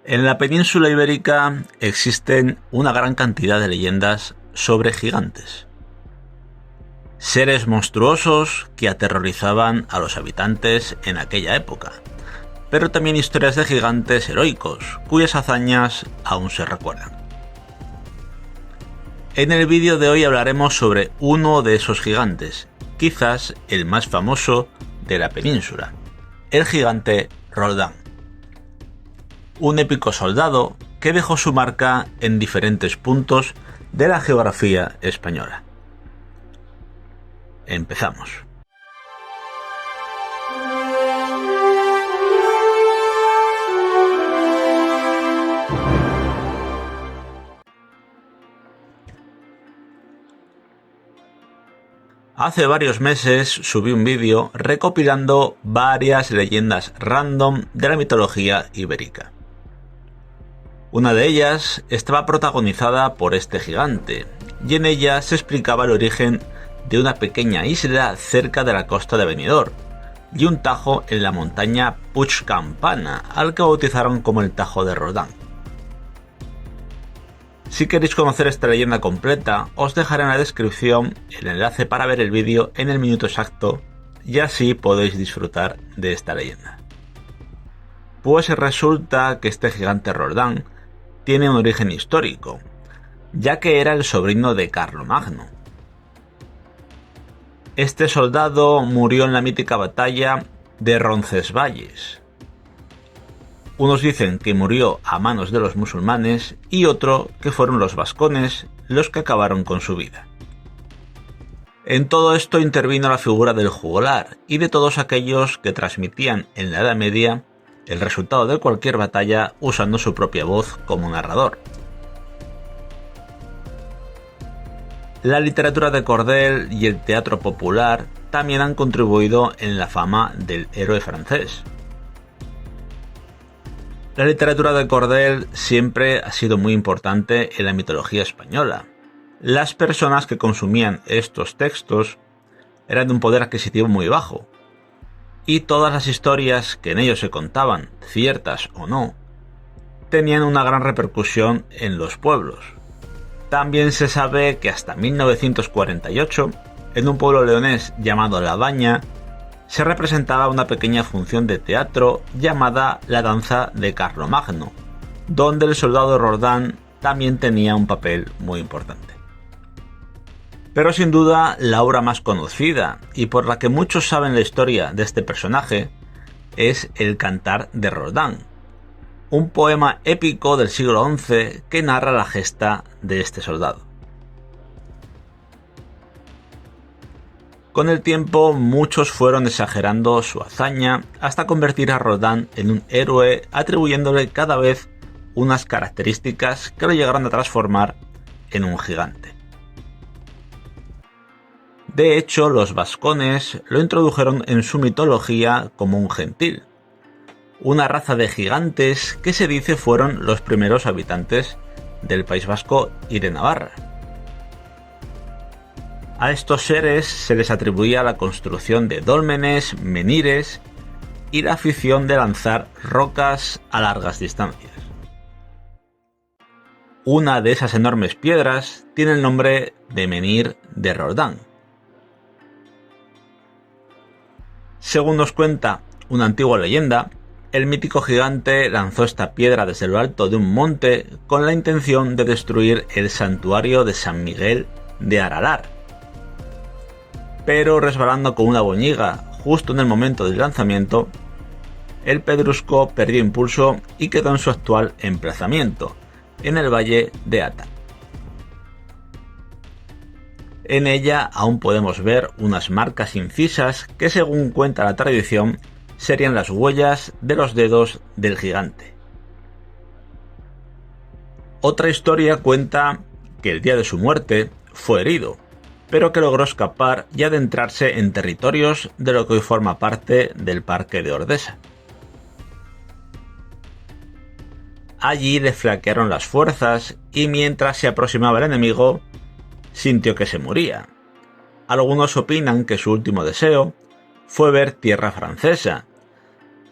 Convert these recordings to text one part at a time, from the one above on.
En la península ibérica existen una gran cantidad de leyendas sobre gigantes. Seres monstruosos que aterrorizaban a los habitantes en aquella época, pero también historias de gigantes heroicos, cuyas hazañas aún se recuerdan. En el vídeo de hoy hablaremos sobre uno de esos gigantes, quizás el más famoso de la península, el gigante Roldán. Un épico soldado que dejó su marca en diferentes puntos de la geografía española. Empezamos. Hace varios meses subí un vídeo recopilando varias leyendas random de la mitología ibérica. Una de ellas estaba protagonizada por este gigante, y en ella se explicaba el origen de una pequeña isla cerca de la costa de Benidorm, y un tajo en la montaña Puig Campana, al que bautizaron como el Tajo de Roldán. Si queréis conocer esta leyenda completa, os dejaré en la descripción el enlace para ver el vídeo en el minuto exacto, y así podéis disfrutar de esta leyenda. Pues resulta que este gigante Roldán tiene un origen histórico, ya que era el sobrino de Carlomagno. Este soldado murió en la mítica batalla de Roncesvalles. Unos dicen que murió a manos de los musulmanes y otro que fueron los vascones los que acabaron con su vida. En todo esto intervino la figura del juglar y de todos aquellos que transmitían en la Edad Media el resultado de cualquier batalla usando su propia voz como narrador. La literatura de cordel y el teatro popular también han contribuido en la fama del héroe francés. La literatura de cordel siempre ha sido muy importante en la mitología española. Las personas que consumían estos textos eran de un poder adquisitivo muy bajo, y todas las historias que en ellos se contaban, ciertas o no, tenían una gran repercusión en los pueblos. También se sabe que hasta 1948, en un pueblo leonés llamado La Baña, se representaba una pequeña función de teatro llamada la danza de Carlomagno, donde el soldado Roldán también tenía un papel muy importante. Pero sin duda la obra más conocida y por la que muchos saben la historia de este personaje es el Cantar de Roldán, un poema épico del siglo XI que narra la gesta de este soldado. Con el tiempo muchos fueron exagerando su hazaña hasta convertir a Roldán en un héroe, atribuyéndole cada vez unas características que lo llegaron a transformar en un gigante. De hecho, los vascones lo introdujeron en su mitología como un gentil, una raza de gigantes que se dice fueron los primeros habitantes del País Vasco y de Navarra. A estos seres se les atribuía la construcción de dólmenes, menhires y la afición de lanzar rocas a largas distancias. Una de esas enormes piedras tiene el nombre de menhir de Roldán. Según nos cuenta una antigua leyenda, el mítico gigante lanzó esta piedra desde lo alto de un monte con la intención de destruir el santuario de San Miguel de Aralar. Pero resbalando con una boñiga justo en el momento del lanzamiento, el pedrusco perdió impulso y quedó en su actual emplazamiento, en el valle de Ata. En ella aún podemos ver unas marcas incisas que, según cuenta la tradición, serían las huellas de los dedos del gigante. Otra historia cuenta que el día de su muerte fue herido, pero que logró escapar y adentrarse en territorios de lo que hoy forma parte del Parque de Ordesa. Allí le flaquearon las fuerzas y mientras se aproximaba el enemigo, sintió que se moría. Algunos opinan que su último deseo fue ver tierra francesa,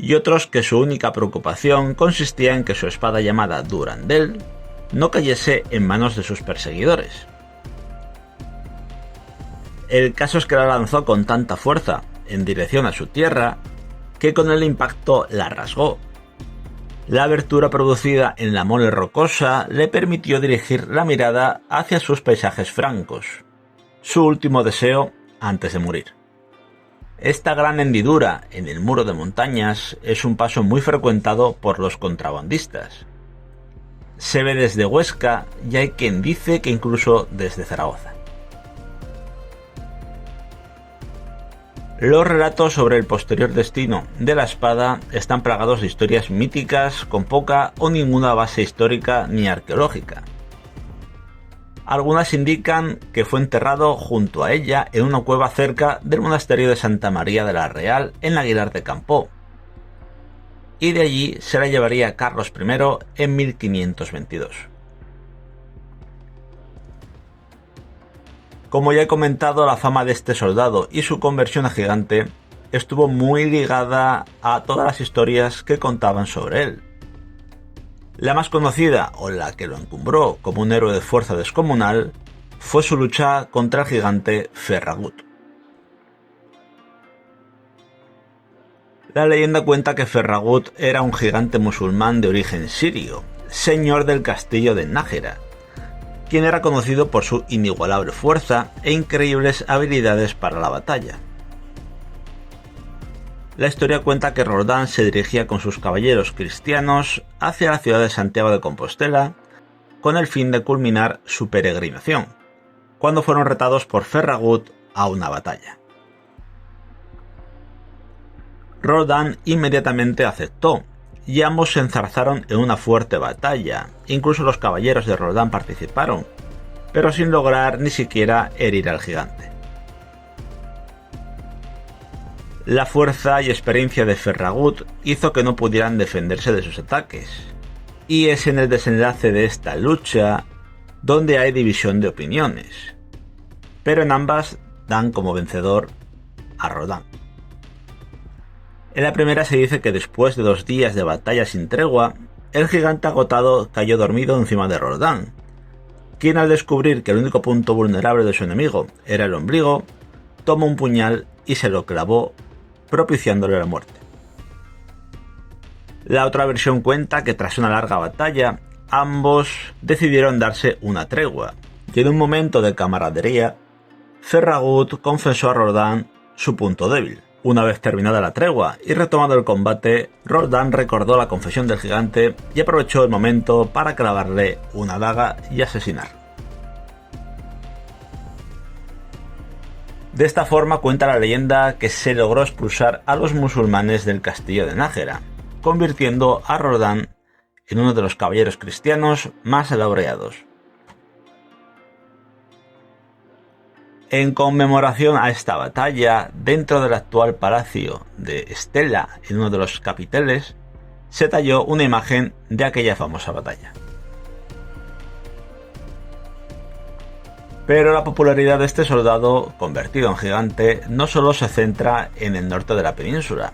y otros que su única preocupación consistía en que su espada llamada Durandal no cayese en manos de sus perseguidores. El caso es que la lanzó con tanta fuerza en dirección a su tierra que con el impacto la rasgó. La abertura producida en la mole rocosa le permitió dirigir la mirada hacia sus paisajes francos, su último deseo antes de morir. Esta gran hendidura en el muro de montañas es un paso muy frecuentado por los contrabandistas. Se ve desde Huesca y hay quien dice que incluso desde Zaragoza. Los relatos sobre el posterior destino de la espada están plagados de historias míticas con poca o ninguna base histórica ni arqueológica. Algunas indican que fue enterrado junto a ella en una cueva cerca del monasterio de Santa María de la Real en Aguilar de Campoo, y de allí se la llevaría Carlos I en 1522. Como ya he comentado, la fama de este soldado y su conversión a gigante estuvo muy ligada a todas las historias que contaban sobre él. La más conocida, o la que lo encumbró como un héroe de fuerza descomunal, fue su lucha contra el gigante Ferragut. La leyenda cuenta que Ferragut era un gigante musulmán de origen sirio, señor del castillo de Nájera, quien era conocido por su inigualable fuerza e increíbles habilidades para la batalla. La historia cuenta que Roldán se dirigía con sus caballeros cristianos hacia la ciudad de Santiago de Compostela con el fin de culminar su peregrinación, cuando fueron retados por Ferragut a una batalla. Roldán inmediatamente aceptó, y ambos se enzarzaron en una fuerte batalla. Incluso los caballeros de Roldán participaron, pero sin lograr ni siquiera herir al gigante. La fuerza y experiencia de Ferragut hizo que no pudieran defenderse de sus ataques, y es en el desenlace de esta lucha donde hay división de opiniones, pero en ambas dan como vencedor a Roldán. En la primera se dice que después de 2 días de batalla sin tregua, el gigante agotado cayó dormido encima de Roldán, quien al descubrir que el único punto vulnerable de su enemigo era el ombligo, tomó un puñal y se lo clavó, propiciándole la muerte. La otra versión cuenta que tras una larga batalla, ambos decidieron darse una tregua, y en un momento de camaradería, Ferragut confesó a Roldán su punto débil. Una vez terminada la tregua y retomado el combate, Roldán recordó la confesión del gigante y aprovechó el momento para clavarle una daga y asesinarlo. De esta forma cuenta la leyenda que se logró expulsar a los musulmanes del castillo de Nájera, convirtiendo a Roldán en uno de los caballeros cristianos más laureados. En conmemoración a esta batalla, dentro del actual palacio de Estella, en uno de los capiteles, se talló una imagen de aquella famosa batalla. Pero la popularidad de este soldado, convertido en gigante, no solo se centra en el norte de la península.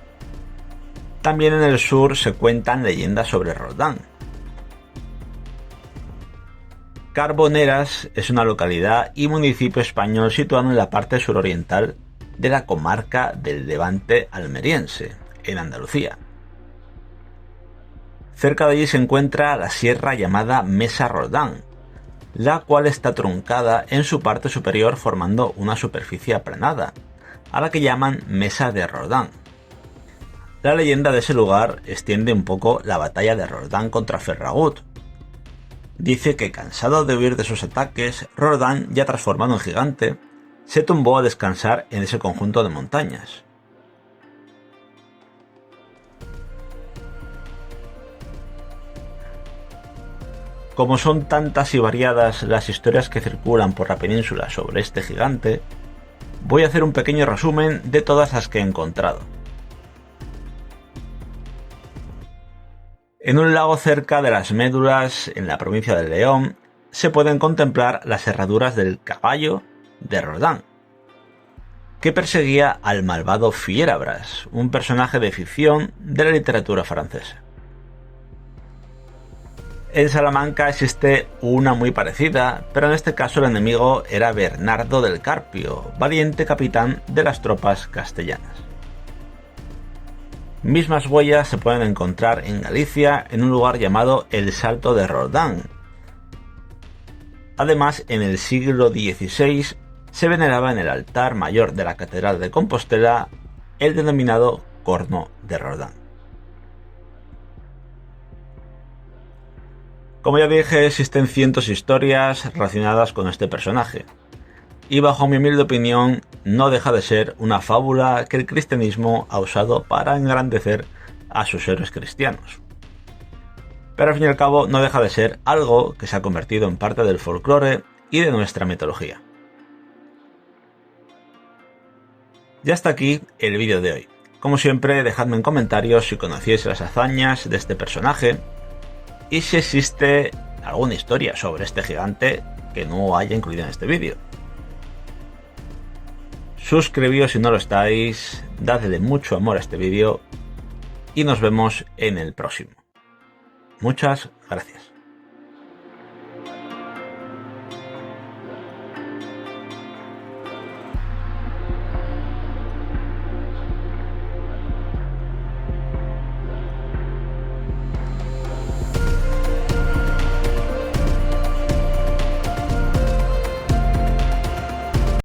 También en el sur se cuentan leyendas sobre Roldán. Carboneras es una localidad y municipio español situado en la parte suroriental de la comarca del Levante almeriense, en Andalucía. Cerca de allí se encuentra la sierra llamada Mesa Roldán, la cual está truncada en su parte superior formando una superficie aplanada, a la que llaman Mesa de Roldán. La leyenda de ese lugar extiende un poco la batalla de Roldán contra Ferragut. Dice que cansado de huir de sus ataques, Roldán, ya transformado en gigante, se tumbó a descansar en ese conjunto de montañas. Como son tantas y variadas las historias que circulan por la península sobre este gigante, voy a hacer un pequeño resumen de todas las que he encontrado. En un lago cerca de las Médulas, en la provincia de León, se pueden contemplar las herraduras del caballo de Roldán. que perseguía al malvado Fiérabras, un personaje de ficción de la literatura francesa. En Salamanca existe una muy parecida, pero en este caso el enemigo era Bernardo del Carpio, valiente capitán de las tropas castellanas. Mismas huellas se pueden encontrar en Galicia en un lugar llamado el Salto de Roldán. Además, en el siglo XVI se veneraba en el altar mayor de la Catedral de Compostela el denominado Corno de Roldán. Como ya dije, existen cientos de historias relacionadas con este personaje, y bajo mi humilde opinión no deja de ser una fábula que el cristianismo ha usado para engrandecer a sus héroes cristianos. Pero al fin y al cabo no deja de ser algo que se ha convertido en parte del folclore y de nuestra mitología. Ya está aquí el vídeo de hoy. Como siempre, dejadme en comentarios si conocíais las hazañas de este personaje y si existe alguna historia sobre este gigante que no haya incluido en este vídeo. Suscribíos si no lo estáis, dadle mucho amor a este vídeo y nos vemos en el próximo. Muchas gracias.